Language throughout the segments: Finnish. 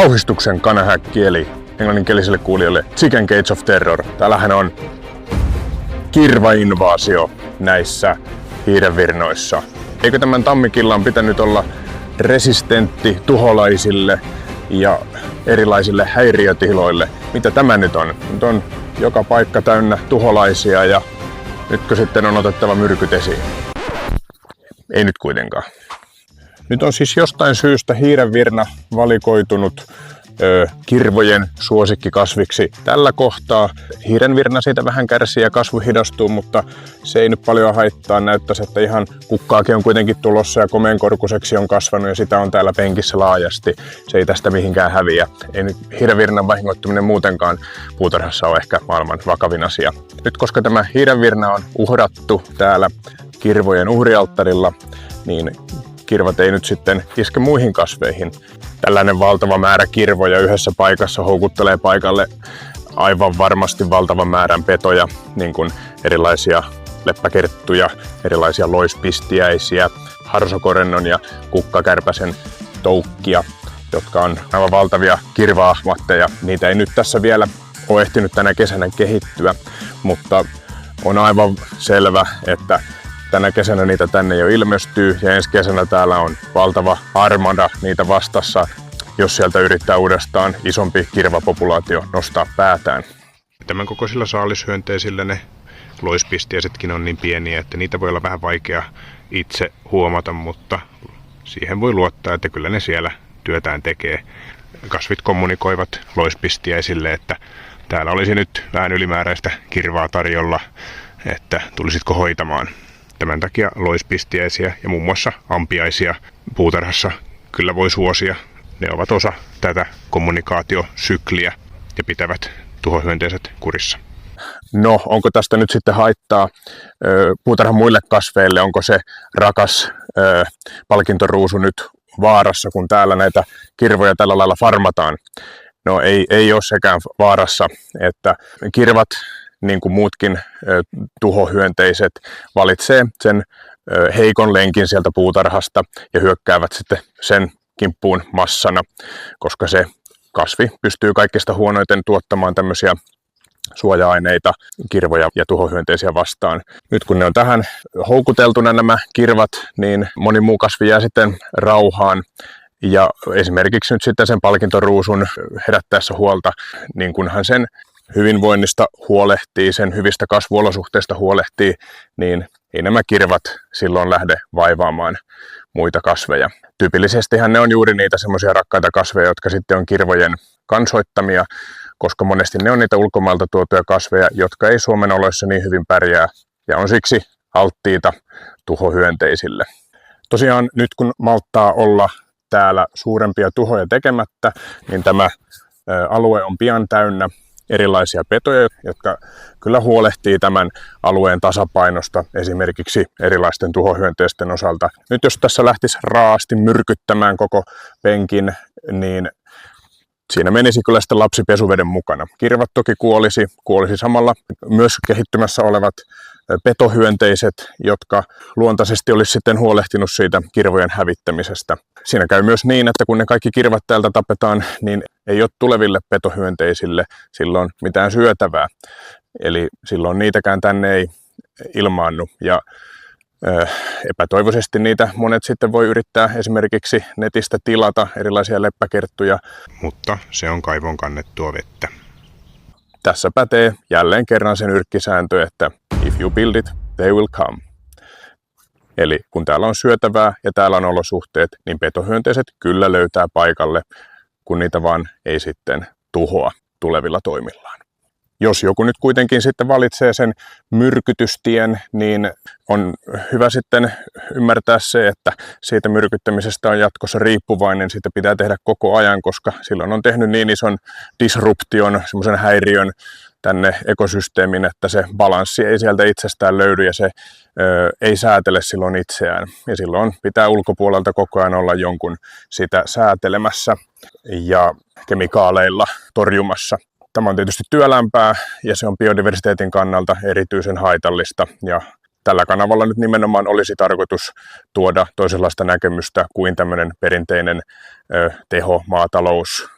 kauhistuksen kanahäkki, eli englanninkieliselle kuulijoille Chicken Cage of Terror. Täällähän on kirvainvaasio näissä hiirenvirnoissa. Eikö tämän tammikillan pitänyt olla resistentti tuholaisille ja erilaisille häiriötiloille? Mitä tämä nyt on? Nyt on joka paikka täynnä tuholaisia ja nytkö sitten on otettava myrkyt esiin? Ei nyt kuitenkaan. Nyt on siis jostain syystä hiirenvirna valikoitunut kirvojen suosikkikasviksi tällä kohtaa. Hiirenvirna siitä vähän kärsii ja kasvu hidastuu, mutta se ei nyt paljon haittaa. Näyttäisi, että ihan kukkaakin on kuitenkin tulossa ja komeenkorkuiseksi on kasvanut ja sitä on täällä penkissä laajasti. Se ei tästä mihinkään häviä. Ei nyt hiirenvirnan vahingoittuminen muutenkaan puutarhassa ole ehkä maailman vakavin asia. Nyt koska tämä hiirenvirna on uhrattu täällä kirvojen uhrialttarilla, niin kirvat ei nyt sitten iske muihin kasveihin. Tällainen valtava määrä kirvoja yhdessä paikassa houkuttelee paikalle aivan varmasti valtavan määrän petoja, niin kuin erilaisia leppäkerttuja, erilaisia loispistiäisiä, harsokorennon ja kukkakärpäsen toukkia, jotka on aivan valtavia kirvaahmatteja. Niitä ei nyt tässä vielä ole ehtinyt tänä kesänä kehittyä, mutta on aivan selvä, että tänä kesänä niitä tänne jo ilmestyy ja ensi kesänä täällä on valtava armada niitä vastassa, jos sieltä yrittää uudestaan isompi kirvapopulaatio nostaa päätään. Tämän kokoisilla saalishyönteisillä ne loispistiäisetkin on niin pieniä, että niitä voi olla vähän vaikea itse huomata, mutta siihen voi luottaa, että kyllä ne siellä työtään tekee. Kasvit kommunikoivat loispistiäisille, että täällä olisi nyt vähän ylimääräistä kirvaa tarjolla, että tulisitko hoitamaan. Tämän takia loispistiäisiä ja muun muassa ampiaisia puutarhassa kyllä voi suosia. Ne ovat osa tätä kommunikaatiosykliä ja pitävät tuhohyönteiset kurissa. No, onko tästä nyt sitten haittaa puutarhan muille kasveille? Onko se rakas palkintoruusu nyt vaarassa, kun täällä näitä kirvoja tällä lailla farmataan? No ei ole sekään vaarassa, että kirvat niin kuin muutkin tuhohyönteiset valitsee sen heikon lenkin sieltä puutarhasta ja hyökkäävät sitten sen kimppuun massana, koska se kasvi pystyy kaikista huonoiten tuottamaan tämmöisiä suoja-aineita kirvoja ja tuhohyönteisiä vastaan. Nyt kun ne on tähän houkuteltuna nämä kirvat, niin moni muu kasvi jää sitten rauhaan. Ja esimerkiksi nyt sitten sen palkintoruusun herättäessä huolta, niin kunhan sen hyvinvoinnista huolehtii, sen hyvistä kasvuolosuhteista huolehtii, niin ei nämä kirvat silloin lähde vaivaamaan muita kasveja. Tyypillisestihän ne on juuri niitä semmoisia rakkaita kasveja, jotka sitten on kirvojen kansoittamia, koska monesti ne on niitä ulkomailta tuotuja kasveja, jotka ei Suomen oloissa niin hyvin pärjää ja on siksi alttiita tuhohyönteisille. Tosiaan nyt kun malttaa olla täällä suurempia tuhoja tekemättä, niin tämä alue on pian täynnä erilaisia petoja, jotka kyllä huolehtii tämän alueen tasapainosta esimerkiksi erilaisten tuhohyönteisten osalta. Nyt jos tässä lähtisi raasti myrkyttämään koko penkin, niin siinä menisi kyllä sitten lapsi pesuveden mukana. Kirvat toki kuolisi samalla myös kehittymässä olevat petohyönteiset, jotka luontaisesti olisi sitten huolehtinut siitä kirvojen hävittämisestä. Siinä käy myös niin, että kun ne kaikki kirvat täältä tapetaan, niin ei ole tuleville petohyönteisille silloin mitään syötävää. Eli silloin niitäkään tänne ei ilmaannu. Ja epätoivoisesti niitä monet sitten voi yrittää esimerkiksi netistä tilata erilaisia leppäkerttuja. Mutta se on kaivon kannettua vettä. Tässä pätee jälleen kerran sen yrkkisääntö, että if you build it, they will come. Eli kun täällä on syötävää ja täällä on olosuhteet, niin petohyönteiset kyllä löytää paikalle, kun niitä vaan ei sitten tuhoa tulevilla toimillaan. Jos joku nyt kuitenkin sitten valitsee sen myrkytystien, niin on hyvä sitten ymmärtää se, että siitä myrkyttämisestä on jatkossa riippuvainen. Sitä pitää tehdä koko ajan, koska silloin on tehnyt niin ison disruption, semmoisen häiriön tänne ekosysteemin, että se balanssi ei sieltä itsestään löydy ja se ei säätele silloin itseään. Ja silloin pitää ulkopuolelta koko ajan olla jonkun sitä säätelemässä ja kemikaaleilla torjumassa. Tämä on tietysti työlämpää ja se on biodiversiteetin kannalta erityisen haitallista ja tällä kanavalla nyt nimenomaan olisi tarkoitus tuoda toisenlaista näkemystä kuin tämmöinen perinteinen tehomaatalous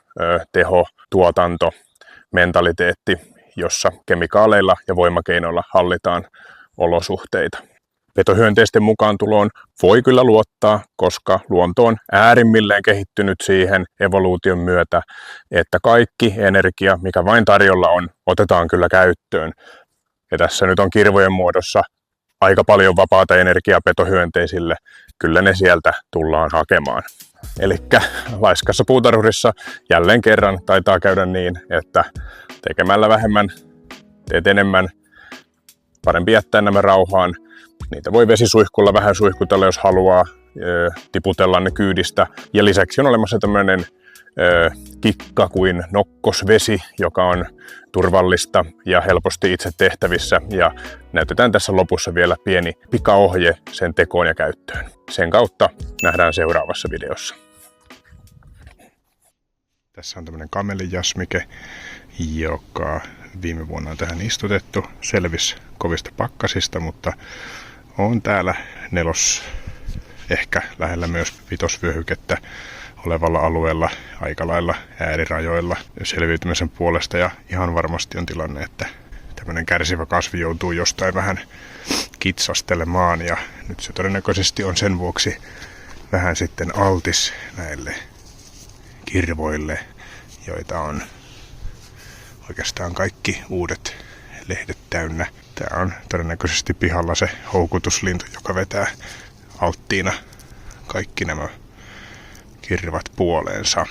tehotuotanto, mentaliteetti, jossa kemikaaleilla ja voimakeinoilla hallitaan olosuhteita. Petohyönteisten mukaan tuloon voi kyllä luottaa, koska luonto on äärimmilleen kehittynyt siihen evoluution myötä, että kaikki energia, mikä vain tarjolla on, otetaan kyllä käyttöön. Ja tässä nyt on kirvojen muodossa aika paljon vapaata energiaa petohyönteisille. Kyllä ne sieltä tullaan hakemaan. Elikkä laiskassa puutarhurissa jälleen kerran taitaa käydä niin, että tekemällä vähemmän teet enemmän. Parempi jättää nämä rauhaan. Niitä voi vesisuihkulla vähän suihkutella, jos haluaa, tiputella ne kyydistä. Ja lisäksi on olemassa tämmöinen kikka kuin nokkosvesi, joka on turvallista ja helposti itse tehtävissä. Ja näytetään tässä lopussa vielä pieni pikaohje sen tekoon ja käyttöön. Sen kautta nähdään seuraavassa videossa. Tässä on tämmöinen kamelijasmike, joka viime vuonna on tähän istutettu. Selvisi kovista pakkasista, mutta on täällä ehkä lähellä myös vitosvyöhykettä olevalla alueella aika lailla äärirajoilla selviytymisen puolesta. Ja ihan varmasti on tilanne, että tämmöinen kärsivä kasvi joutuu jostain vähän kitsastelemaan. Ja nyt se todennäköisesti on sen vuoksi vähän sitten altis näille kirvoille, joita on oikeastaan kaikki uudet lehdet täynnä. Tää on todennäköisesti pihalla se houkutuslintu, joka vetää alttiina kaikki nämä kirvat puoleensa.